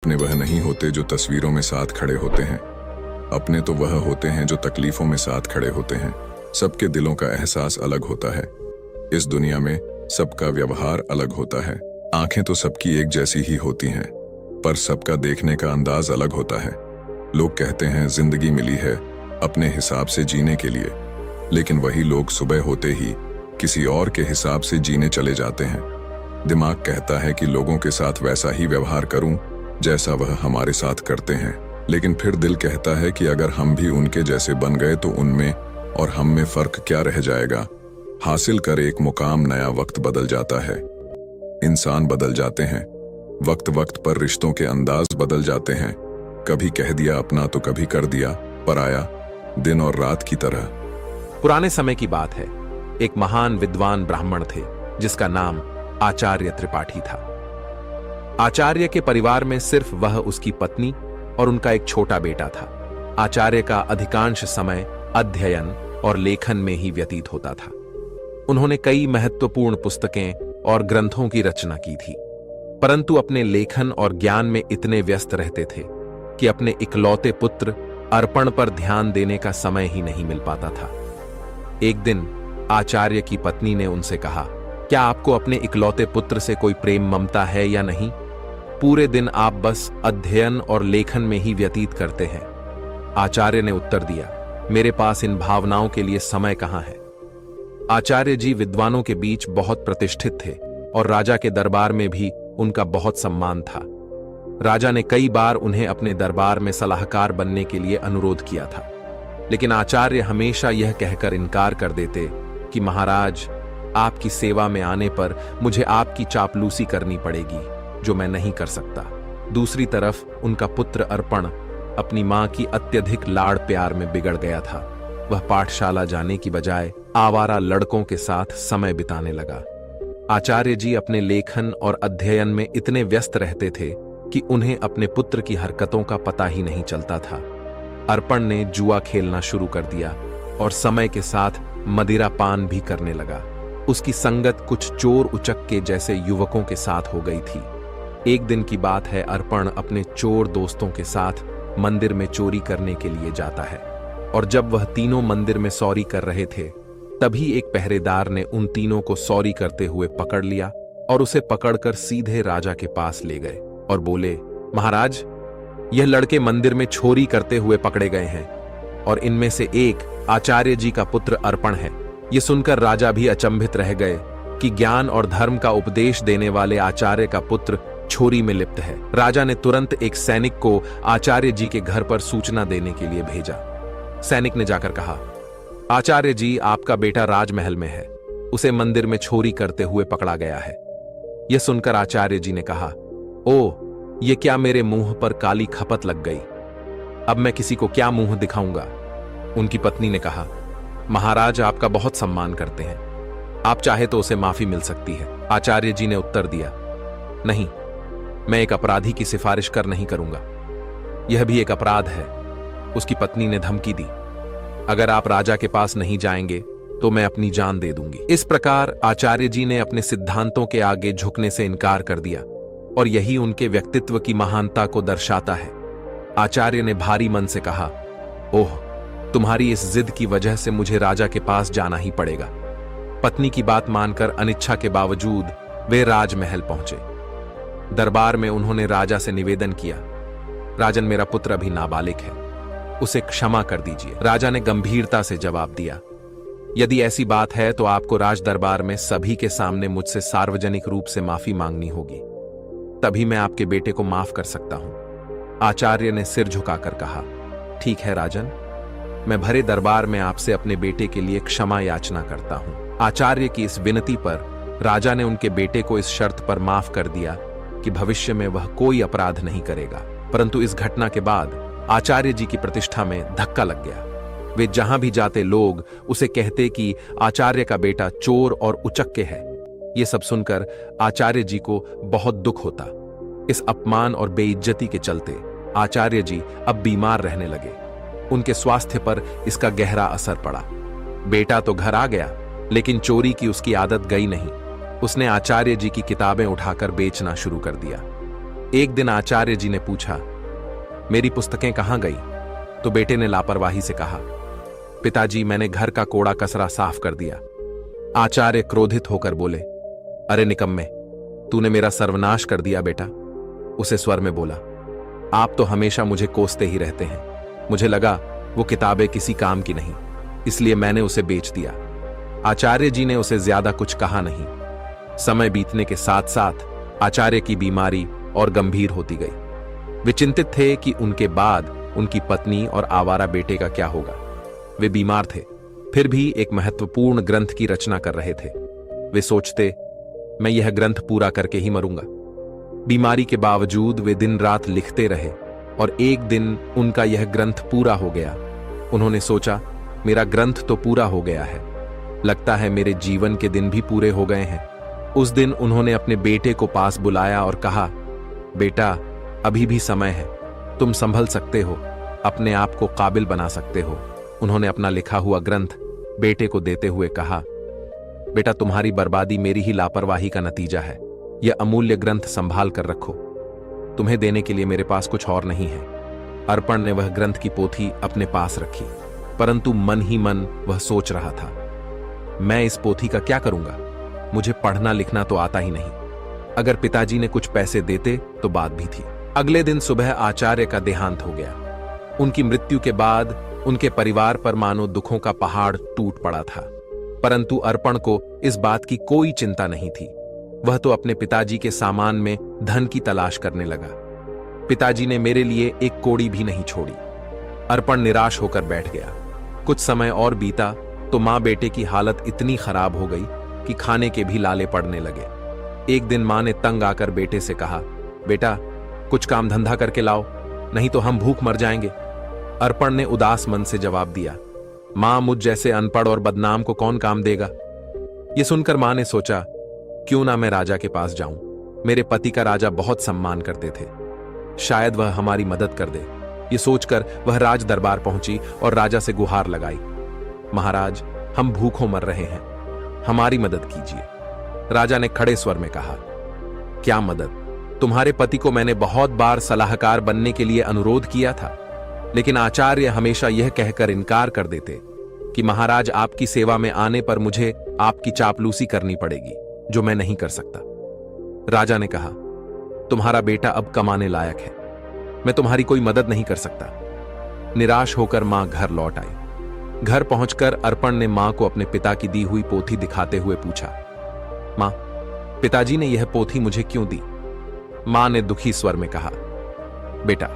अपने वह नहीं होते जो तस्वीरों में साथ खड़े होते हैं। अपने तो वह होते हैं जो तकलीफों में साथ खड़े होते हैं। सबके दिलों का एहसास अलग होता है। इस दुनिया में सबका व्यवहार अलग होता है। आंखें तो सबकी एक जैसी ही होती हैं, पर सबका देखने का अंदाज अलग होता है। लोग कहते हैं जिंदगी मिली है अपने हिसाब से जीने के लिए, लेकिन वही लोग सुबह होते ही किसी और के हिसाब से जीने चले जाते हैं। दिमाग कहता है कि लोगों के साथ वैसा ही व्यवहार करूं जैसा वह हमारे साथ करते हैं, लेकिन फिर दिल कहता है कि अगर हम भी उनके जैसे बन गए तो उनमें और हम में फर्क क्या रह जाएगा। हासिल कर एक मुकाम नया वक्त बदल जाता है, इंसान बदल जाते हैं, वक्त वक्त पर रिश्तों के अंदाज बदल जाते हैं। कभी कह दिया अपना तो कभी कर दिया पराया, दिन और रात की तरह। पुराने समय की बात है। एक महान विद्वान ब्राह्मण थे जिसका नाम आचार्य त्रिपाठी था। आचार्य के परिवार में सिर्फ वह, उसकी पत्नी और उनका एक छोटा बेटा था। आचार्य का अधिकांश समय अध्ययन और लेखन में ही व्यतीत होता था। उन्होंने कई महत्वपूर्ण पुस्तकें और ग्रंथों की रचना की थी, परंतु अपने लेखन और ज्ञान में इतने व्यस्त रहते थे कि अपने इकलौते पुत्र अर्पण पर ध्यान देने का समय ही नहीं मिल पाता था। एक दिन आचार्य की पत्नी ने उनसे कहा, क्या आपको अपने इकलौते पुत्र से कोई प्रेम ममता है या नहीं? पूरे दिन आप बस अध्ययन और लेखन में ही व्यतीत करते हैं। आचार्य ने उत्तर दिया, मेरे पास इन भावनाओं के लिए समय कहां है। आचार्य जी विद्वानों के बीच बहुत प्रतिष्ठित थे और राजा के दरबार में भी उनका बहुत सम्मान था। राजा ने कई बार उन्हें अपने दरबार में सलाहकार बनने के लिए अनुरोध किया था, लेकिन आचार्य हमेशा यह कहकर इनकार कर देते कि महाराज, आपकी सेवा में आने पर मुझे आपकी चापलूसी करनी पड़ेगी, जो मैं नहीं कर सकता। दूसरी तरफ उनका पुत्र अर्पण अपनी मां की अत्यधिक लाड़ प्यार में बिगड़ गया था। वह पाठशाला जाने की बजाय आवारा लड़कों के साथ समय बिताने लगा। आचार्य जी अपने लेखन और अध्ययन में इतने व्यस्त रहते थे कि उन्हें अपने पुत्र की हरकतों का पता ही नहीं चलता था। अर्पण ने जुआ खेलना शुरू कर दिया और समय के साथ मदिरा पान भी करने लगा। उसकी संगत कुछ चोर उचक्के जैसे युवकों के साथ हो गई थी। एक दिन की बात है, अर्पण अपने चोर दोस्तों के साथ मंदिर में चोरी करने के लिए जाता है, और जब वह तीनों मंदिर में सौरी कर रहे थे, तभी एक पहरेदार ने उन तीनों को सौरी करते हुए पकड़ लिया और उसे पकड़कर सीधे राजा के पास ले गए और बोले, महाराज, यह लड़के मंदिर में चोरी करते हुए पकड़े गए हैं और इनमें से एक आचार्य जी का पुत्र अर्पण है। यह सुनकर राजा भी अचंभित रह गए कि ज्ञान और धर्म का उपदेश देने वाले आचार्य का पुत्र चोरी में लिप्त है। राजा ने तुरंत एक सैनिक को आचार्य जी के घर पर सूचना देने के लिए भेजा। सैनिक ने जाकर कहा, आचार्य जी, आपका बेटा राजमहल में है, उसे मंदिर में चोरी करते हुए पकड़ा गया है। यह सुनकर आचार्य जी ने कहा, ओ, ये क्या मेरे मुंह पर काली खपत लग गई, अब मैं किसी को क्या मुंह दिखाऊंगा। उनकी पत्नी ने कहा, महाराज आपका बहुत सम्मान करते हैं, आप चाहे तो उसे माफी मिल सकती है। आचार्य जी ने उत्तर दिया, नहीं, मैं एक अपराधी की सिफारिश कर नहीं करूंगा, यह भी एक अपराध है। उसकी पत्नी ने धमकी दी, अगर आप राजा के पास नहीं जाएंगे तो मैं अपनी जान दे दूंगी। इस प्रकार आचार्य जी ने अपने सिद्धांतों के आगे झुकने से इनकार कर दिया, और यही उनके व्यक्तित्व की महानता को दर्शाता है। आचार्य ने भारी मन से कहा, ओह, तुम्हारी इस जिद की वजह से मुझे राजा के पास जाना ही पड़ेगा। पत्नी की बात मानकर अनिच्छा के बावजूद वे राजमहल पहुंचे। दरबार में उन्होंने राजा से निवेदन किया, राजन, मेरा पुत्र अभी नाबालिग है, उसे क्षमा कर दीजिए। राजा ने गंभीरता से जवाब दिया, यदि ऐसी बात है तो आपको राज दरबार में सभी के सामने मुझसे सार्वजनिक रूप से माफी मांगनी होगी, तभी मैं आपके बेटे को माफ कर सकता हूं। आचार्य ने सिर झुकाकर कहा, ठीक है राजन, मैं भरे दरबार में आपसे अपने बेटे के लिए क्षमा याचना करता हूं। आचार्य की इस विनती पर राजा ने उनके बेटे को इस शर्त पर माफ कर दिया कि भविष्य में वह कोई अपराध नहीं करेगा। परंतु इस घटना के बाद आचार्य जी की प्रतिष्ठा में धक्का लग गया। वे जहां भी जाते लोग उसे कहते कि आचार्य का बेटा चोर और उचक्के है। ये सब सुनकर आचार्य जी को बहुत दुख होता। इस अपमान और बेइज्जती के चलते आचार्य जी अब बीमार रहने लगे। उनके स्वास्थ्य पर इसका गहरा असर पड़ा। बेटा तो घर आ गया, लेकिन चोरी की उसकी आदत गई नहीं। उसने आचार्य जी की किताबें उठाकर बेचना शुरू कर दिया। एक दिन आचार्य जी ने पूछा, मेरी पुस्तकें कहां गई? तो बेटे ने लापरवाही से कहा, पिताजी मैंने घर का कोड़ा कचरा साफ कर दिया। आचार्य क्रोधित होकर बोले, अरे निकम्मे, तूने मेरा सर्वनाश कर दिया बेटा। उसे स्वर में बोला, आप तो हमेशा मुझे कोसते ही रहते हैं। मुझे लगा वो किताबें किसी काम की नहीं, इसलिए मैंने उसे बेच दिया। आचार्य जी ने उसे ज्यादा कुछ कहा नहीं। समय बीतने के साथ साथ आचार्य की बीमारी और गंभीर होती गई। वे चिंतित थे कि उनके बाद उनकी पत्नी और आवारा बेटे का क्या होगा। वे बीमार थे, फिर भी एक महत्वपूर्ण ग्रंथ की रचना कर रहे थे। वे सोचते, मैं यह ग्रंथ पूरा करके ही मरूंगा। बीमारी के बावजूद वे दिन रात लिखते रहे और एक दिन उनका यह ग्रंथ पूरा हो गया। उन्होंने सोचा, मेरा ग्रंथ तो पूरा हो गया है, लगता है मेरे जीवन के दिन भी पूरे हो गए हैं। उस दिन उन्होंने अपने बेटे को पास बुलाया और कहा, बेटा अभी भी समय है, तुम संभल सकते हो, अपने आप को काबिल बना सकते हो। उन्होंने अपना लिखा हुआ ग्रंथ बेटे को देते हुए कहा, बेटा तुम्हारी बर्बादी मेरी ही लापरवाही का नतीजा है। यह अमूल्य ग्रंथ संभाल कर रखो, तुम्हें देने के लिए मेरे पास कुछ और नहीं है। अर्पण ने वह ग्रंथ की पोथी अपने पास रखी, परंतु मन ही मन वह सोच रहा था, मैं इस पोथी का क्या करूंगा? मुझे पढ़ना लिखना तो आता ही नहीं। अगर पिताजी ने कुछ पैसे देते तो बात भी थी। अगले दिन सुबह आचार्य का देहांत हो गया। उनकी मृत्यु के बाद उनके परिवार पर मानो दुखों का पहाड़ टूट पड़ा था, परंतु अर्पण को इस बात की कोई चिंता नहीं थी। वह तो अपने पिताजी के सामान में धन की तलाश करने लगा। पिताजी ने मेरे लिए एक कौड़ी भी नहीं छोड़ी। अर्पण निराश होकर बैठ गया। कुछ समय और बीता तो मां बेटे की हालत इतनी खराब हो गई कि खाने के भी लाले पड़ने लगे। एक दिन मां ने तंग आकर बेटे से कहा, बेटा कुछ काम धंधा करके लाओ, नहीं तो हम भूख मर जाएंगे। अर्पण ने उदास मन से जवाब दिया, मां मुझ जैसे अनपढ़ और बदनाम को कौन काम देगा? यह सुनकर मां ने सोचा, क्यों ना मैं राजा के पास जाऊं। मेरे पति का राजा बहुत सम्मान करते थे, शायद वह हमारी मदद कर दे। ये सोचकर वह राज दरबार पहुंची और राजा से गुहार लगाई, महाराज हम भूखों मर रहे हैं, हमारी मदद कीजिए। राजा ने खड़े स्वर में कहा, क्या मदद? तुम्हारे पति को मैंने बहुत बार सलाहकार बनने के लिए अनुरोध किया था, लेकिन आचार्य हमेशा यह कहकर इनकार कर देते कि महाराज आपकी सेवा में आने पर मुझे आपकी चापलूसी करनी पड़ेगी, जो मैं नहीं कर सकता। राजा ने कहा, तुम्हारा बेटा अब कमाने लायक है, मैं तुम्हारी कोई मदद नहीं कर सकता। निराश होकर मां घर लौट आई। घर पहुंचकर अर्पण ने मां को अपने पिता की दी हुई पोथी दिखाते हुए पूछा, मां पिताजी ने यह पोथी मुझे क्यों दी? मां ने दुखी स्वर में कहा, बेटा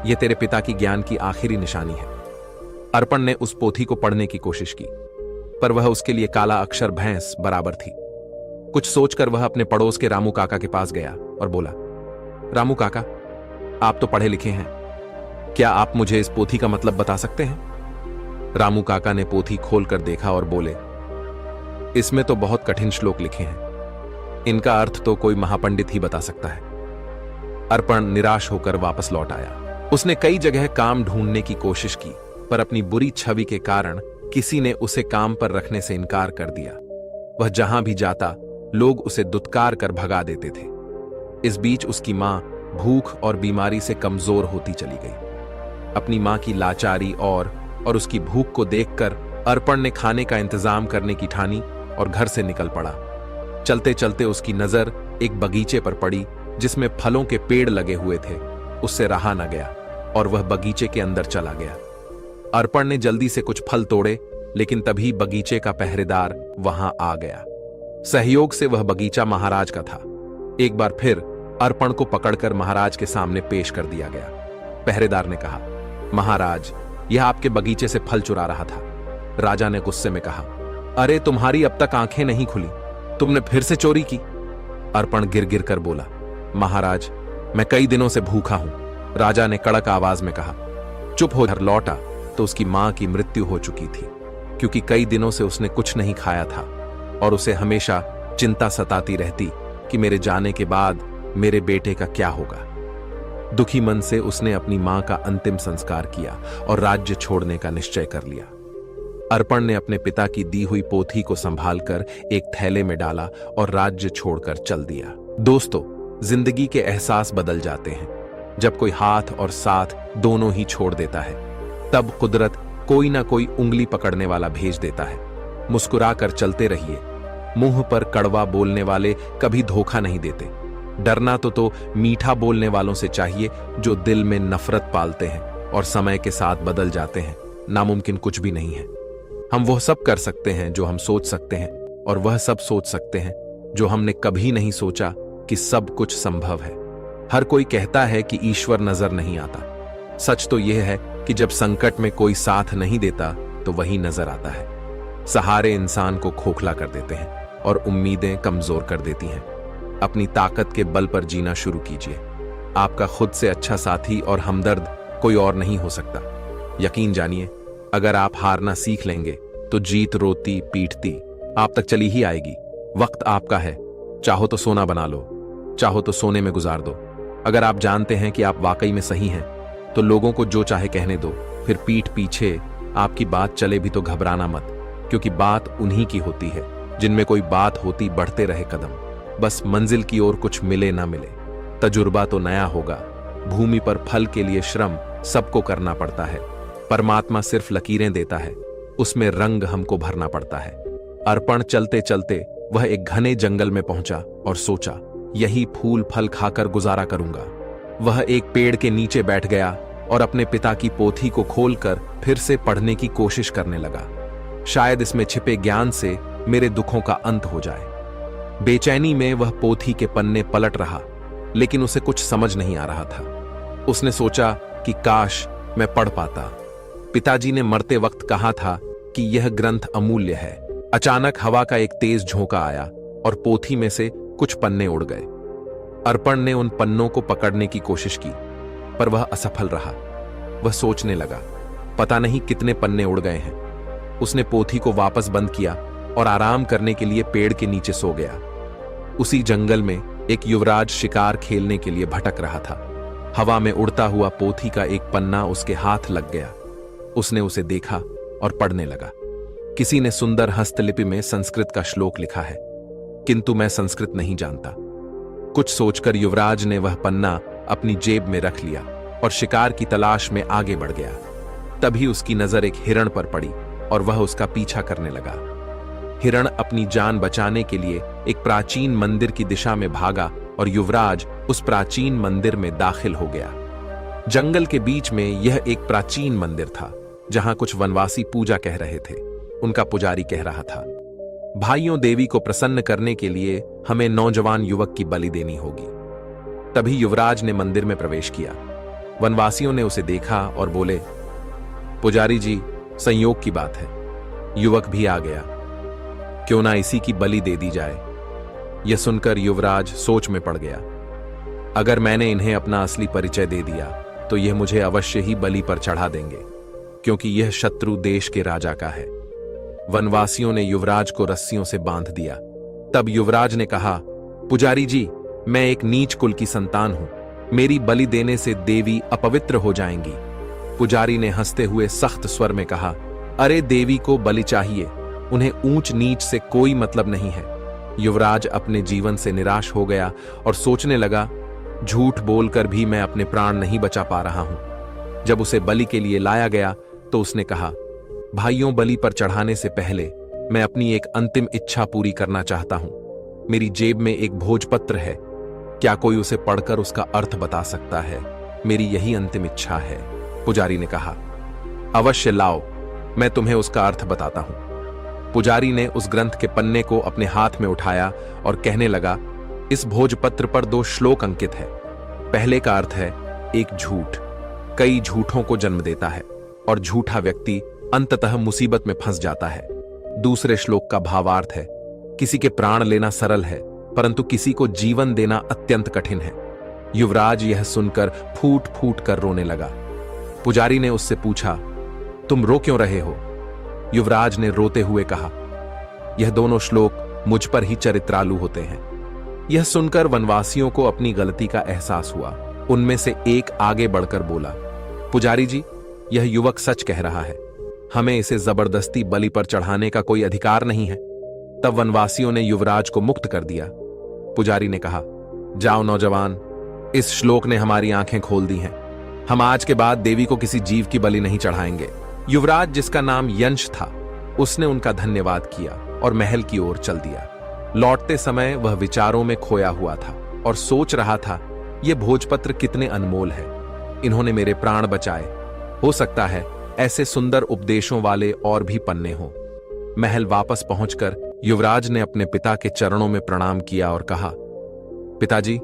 यह तेरे पिता की ज्ञान की आखिरी निशानी है। अर्पण ने उस पोथी को पढ़ने की कोशिश की, पर वह उसके लिए काला अक्षर भैंस बराबर थी। कुछ सोचकर वह अपने पड़ोस के रामू काका के पास गया और बोला, रामू काका आप तो पढ़े लिखे हैं, क्या आप मुझे इस पोथी का मतलब बता सकते हैं? रामू काका ने पोथी खोलकर देखा और बोले, इसमें तो बहुत कठिन श्लोक लिखे हैं, इनका अर्थ तो कोई महापंडित ही बता सकता है। अर्पण निराश होकर वापस लौट आया। उसने कई जगह काम ढूंढने की कोशिश की, पर अपनी बुरी छवि के कारण किसी ने उसे काम पर रखने से इनकार कर दिया। वह जहां भी जाता लोग उसे दुत्कार कर भगा देते थे। इस बीच उसकी मां भूख और बीमारी से कमजोर होती चली गई। अपनी मां की लाचारी और उसकी भूख को देखकर अर्पण ने खाने का इंतजाम करने की ठानी और घर से निकल पड़ा। चलते चलते उसकी नजर एक बगीचे पर पड़ी जिसमें फलों के पेड़ लगे हुए थे। उससे रहा न गया और वह बगीचे के अंदर चला गया। अर्पण ने जल्दी से कुछ फल तोड़े, लेकिन तभी बगीचे का पहरेदार वहां आ गया। सहयोग से वह बगीचा महाराज का था। एक बार फिर अर्पण को पकड़कर महाराज के सामने पेश कर दिया गया। पहरेदार ने कहा, महाराज यह आपके बगीचे से फल चुरा रहा था। राजा ने गुस्से में कहा, अरे तुम्हारी अब तक आंखें नहीं खुली, तुमने फिर से चोरी की। अर्पण गिर गिर कर बोला, महाराज मैं कई दिनों से भूखा हूं। राजा ने कड़क आवाज में कहा, चुप हो। घर लौटा तो उसकी मां की मृत्यु हो चुकी थी, क्योंकि कई दिनों से उसने कुछ नहीं खाया था और उसे हमेशा चिंता सताती रहती कि मेरे जाने के बाद मेरे बेटे का क्या होगा। दुखी मन से उसने अपनी मां का अंतिम संस्कार किया और राज्य छोड़ने का निश्चय कर लिया। अर्पण ने अपने पिता की दी हुई पोथी को संभालकर एक थैले में डाला और राज्य छोड़कर चल दिया। दोस्तों, जिंदगी के एहसास बदल जाते हैं। जब कोई हाथ और साथ दोनों ही छोड़ देता है, तब कुदरत कोई ना कोई उंगली पकड़ने वाला भेज देता है। मुस्कुराकर चलते रहिए। मुंह पर कड़वा बोलने वाले कभी धोखा नहीं देते। डरना तो मीठा बोलने वालों से चाहिए जो दिल में नफरत पालते हैं और समय के साथ बदल जाते हैं। नामुमकिन कुछ भी नहीं है। हम वह सब कर सकते हैं जो हम सोच सकते हैं, और वह सब सोच सकते हैं जो हमने कभी नहीं सोचा कि सब कुछ संभव है। हर कोई कहता है कि ईश्वर नजर नहीं आता। सच तो यह है कि जब संकट में कोई साथ नहीं देता तो वही नजर आता है। सहारे इंसान को खोखला कर देते हैं और उम्मीदें कमजोर कर देती हैं। अपनी ताकत के बल पर जीना शुरू कीजिए। आपका खुद से अच्छा साथी और हमदर्द कोई और नहीं हो सकता। यकीन जानिए, अगर आप हारना सीख लेंगे तो जीत रोती पीटती आप तक चली ही आएगी। वक्त आपका है। चाहो तो सोना बना लो, चाहो तो सोने में गुजार दो। अगर आप जानते हैं कि आप वाकई में सही हैं, तो लोगों को जो चाहे कहने दो। फिर पीठ पीछे आपकी बात चले भी तो घबराना मत, क्योंकि बात उन्हीं की होती है जिनमें कोई बात होती बढ़ते रहे कदम। बस मंजिल की ओर कुछ मिले ना मिले, तजुर्बा तो नया होगा। भूमि पर फल के लिए श्रम सबको करना पड़ता है। परमात्मा सिर्फ लकीरें देता है, उसमें रंग हमको भरना पड़ता है। अर्पण चलते चलते वह एक घने जंगल में पहुंचा और सोचा, यही फूल फल खाकर गुजारा करूंगा। वह एक पेड़ के नीचे बैठ गया और अपने पिता की पोथी को खोलकर फिर से पढ़ने की कोशिश करने लगा। शायद इसमें छिपे ज्ञान से मेरे दुखों का अंत हो जाए। बेचैनी में वह पोथी के पन्ने पलट रहा, लेकिन उसे कुछ समझ नहीं आ रहा था। उसने सोचा कि काश मैं पढ़ पाता। पिताजी ने मरते वक्त कहा था कि यह ग्रंथ अमूल्य है। अचानक हवा का एक तेज झोंका आया और पोथी में से कुछ पन्ने उड़ गए। अर्पण ने उन पन्नों को पकड़ने की कोशिश की, पर वह असफल रहा। वह सोचने लगा, पता नहीं कितने पन्ने उड़ गए हैं। उसने पोथी को वापस बंद किया और आराम करने के लिए पेड़ के नीचे सो गया। उसी जंगल में एक युवराज शिकार खेलने के लिए भटक रहा था। हवा में उड़ता हुआ पोथी का एक पन्ना उसके हाथ लग गया। उसने उसे देखा और पढ़ने लगा। किसी ने सुंदर हस्तलिपि में संस्कृत का श्लोक लिखा है, किंतु मैं संस्कृत नहीं जानता। कुछ सोचकर युवराज ने वह पन्ना अपनी जेब में रख लिया और शिकार की तलाश में आगे बढ़ गया। तभी उसकी नजर एक हिरण पर पड़ी और वह उसका पीछा करने लगा। हिरण अपनी जान बचाने के लिए एक प्राचीन मंदिर की दिशा में भागा और युवराज उस प्राचीन मंदिर में दाखिल हो गया। जंगल के बीच में यह एक प्राचीन मंदिर था, जहां कुछ वनवासी पूजा कह रहे थे। उनका पुजारी कह रहा था, भाइयों, देवी को प्रसन्न करने के लिए हमें नौजवान युवक की बलि देनी होगी। तभी युवराज ने मंदिर में प्रवेश किया। वनवासियों ने उसे देखा और बोले, पुजारी जी, संयोग की बात है, युवक भी आ गया, क्यों ना इसी की बलि दे दी जाए। यह सुनकर युवराज सोच में पड़ गया। अगर मैंने इन्हें अपना असली परिचय दे दिया तो यह मुझे अवश्य ही बलि पर चढ़ा देंगे, क्योंकि यह शत्रु देश के राजा का है। वनवासियों ने युवराज को रस्सियों से बांध दिया। तब युवराज ने कहा, पुजारी जी, मैं एक नीच कुल की संतान हूं, मेरी बलि देने से देवी अपवित्र हो जाएंगी। पुजारी ने हंसते हुए सख्त स्वर में कहा, अरे देवी को बलि चाहिए, उन्हें ऊंच नीच से कोई मतलब नहीं है। युवराज अपने जीवन से निराश हो गया और सोचने लगा, झूठ बोलकर भी मैं अपने प्राण नहीं बचा पा रहा हूं। जब उसे बलि के लिए लाया गया तो उसने कहा, भाइयों, बलि पर चढ़ाने से पहले मैं अपनी एक अंतिम इच्छा पूरी करना चाहता हूं। मेरी जेब में एक भोजपत्र है, क्या कोई उसे पढ़कर उसका अर्थ बता सकता है? मेरी यही अंतिम इच्छा है। पुजारी ने कहा, अवश्य लाओ, मैं तुम्हें उसका अर्थ बताता हूं। पुजारी ने उस ग्रंथ के पन्ने को अपने हाथ में उठाया और कहने लगा, इस भोजपत्र पर 2 श्लोक अंकित है। पहले का अर्थ है, एक झूठ कई झूठों को जन्म देता है और झूठा व्यक्ति अंततः मुसीबत में फंस जाता है। दूसरे श्लोक का भावार्थ है, किसी के प्राण लेना सरल है, परंतु किसी को जीवन देना अत्यंत कठिन है। युवराज यह सुनकर फूट फूट कर रोने लगा। पुजारी ने उससे पूछा, तुम रो क्यों रहे हो? युवराज ने रोते हुए कहा, यह दोनों श्लोक मुझ पर ही चरित्रालु होते हैं। यह सुनकर वनवासियों को अपनी गलती का एहसास हुआ। उनमें से एक आगे बढ़कर बोला, पुजारी जी, यह युवक सच कह रहा है, हमें इसे जबरदस्ती बलि पर चढ़ाने का कोई अधिकार नहीं है। तब वनवासियों ने युवराज को मुक्त कर दिया। पुजारी ने कहा, जाओ नौजवान, इस श्लोक ने हमारी आंखें खोल दी हैं। हम आज के बाद देवी को किसी जीव की बलि नहीं चढ़ाएंगे। युवराज, जिसका नाम यंश था, उसने उनका धन्यवाद किया और महल की ओर चल दिया। लौटते समय वह विचारों में खोया हुआ था और सोच रहा था, ये भोजपत्र कितने अनमोल है। इन्होंने मेरे प्राण बचाए। हो सकता है ऐसे सुंदर उपदेशों वाले और भी पन्ने हों। महल वापस पहुंचकर युवराज ने अपने पिता के चरणों में प्रणाम किया और कहा, पिताजी,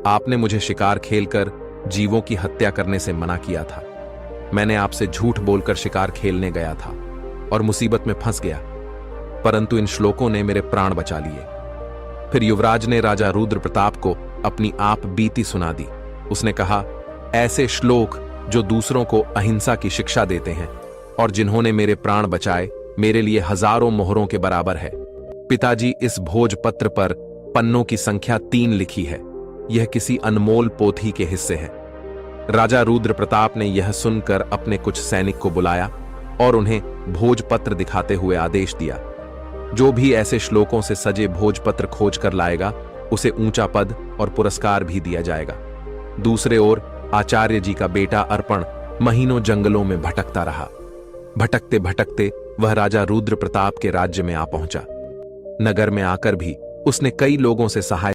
आपने मुझे शिकार खेलकर जीवों की हत्या करने से मना किया था। मैंने आपसे झूठ बोलकर शिकार खेलने गया था और मुसीबत में फंस गया, परंतु इन श्लोकों ने मेरे प्राण बचा लिए। फिर युवराज ने राजा रुद्र प्रताप को अपनी आप बीती सुना दी। उसने कहा, ऐसे श्लोक जो दूसरों को अहिंसा की शिक्षा देते हैं और जिन्होंने मेरे प्राण बचाए, मेरे लिए हजारों मोहरों के बराबर है। पिताजी, इस भोजपत्र पर पन्नों की संख्या 3 लिखी है। यह किसी अनमोल पोथी के हिस्से है। राजा रुद्र प्रताप ने यह सुनकर अपने कुछ सैनिक को बुलाया और उन्हें भोजपत्र दिखाते हुए आदेश दिया, जो भी ऐसे श्लोकों से सजे भोजपत्र खोज कर लाएगा, उसे ऊंचा पद और पुरस्कार भी दिया जाएगा। दूसरे ओर आचार्य जी का बेटा अर्पण महीनों जंगलों में भटकता रहा। भटकते भटकते वह राजा रुद्र प्रताप के राज्य में आ पहुंचा। नगर में आकर भी उसने कई लोगों से सहायता